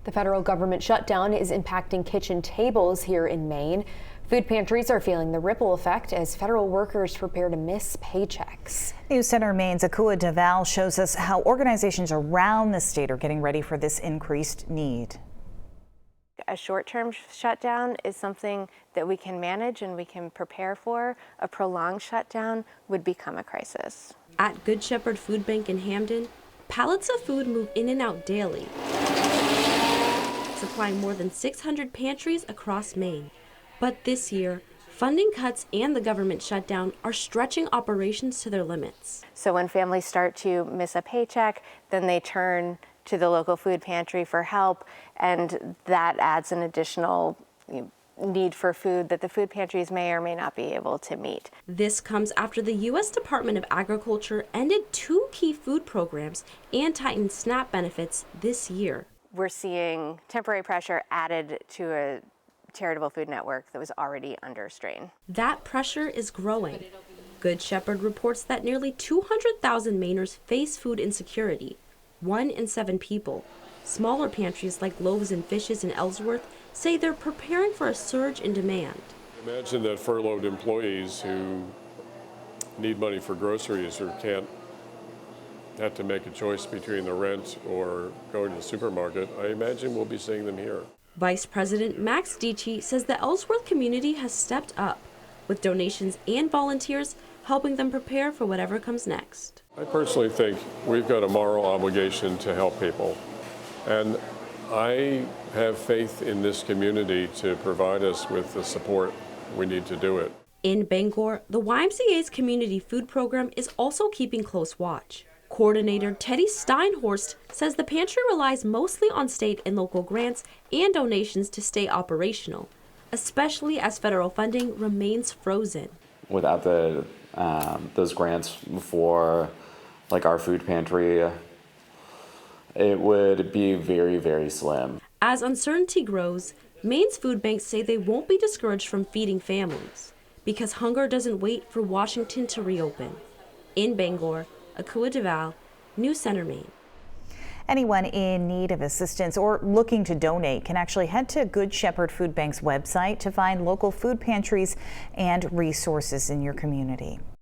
The federal government shutdown is impacting kitchen tables here in Maine. Food pantries are feeling the ripple effect as federal workers prepare to miss paychecks. News Center Maine's Akua Deval shows us how organizations around the state are getting ready for this increased need. A short-term shutdown is something that we can manage and we can prepare for. A prolonged shutdown would become a crisis. At Good Shepherd Food Bank in Hamden, pallets of food move in and out daily, supplying more than 600 pantries across Maine. But this year, funding cuts and the government shutdown are stretching operations to their limits. So when families start to miss a paycheck, then they turn to the local food pantry for help, and that adds an additional need for food that the food pantries may or may not be able to meet. This comes after the U.S. Department of Agriculture ended 2 key food programs and tightened SNAP benefits this year. We're seeing temporary pressure added to a charitable food network that was already under strain. That pressure is growing. Good Shepherd reports that nearly 200,000 Mainers face food insecurity, 1 in 7 people. Smaller pantries like Loaves and Fishes in Ellsworth say they're preparing for a surge in demand. Imagine that furloughed employees who need money for groceries or can't have to make a choice between the rent or going to the supermarket. I imagine we'll be seeing them here. Vice President Max Dietschy says the Ellsworth community has stepped up, with donations and volunteers helping them prepare for whatever comes next. I personally think we've got a moral obligation to help people, and I have faith in this community to provide us with the support we need to do it. In Bangor, the YMCA's community food program is also keeping close watch. Coordinator Teddy Steinhorst says the pantry relies mostly on state and local grants and donations to stay operational, especially as federal funding remains frozen. Without those grants for our food pantry, it would be very, very slim. As uncertainty grows, Maine's food banks say they won't be discouraged from feeding families because hunger doesn't wait for Washington to reopen. In Bangor, Akua Deval, News Center, Maine. Anyone in need of assistance or looking to donate can actually head to Good Shepherd Food Bank's website to find local food pantries and resources in your community.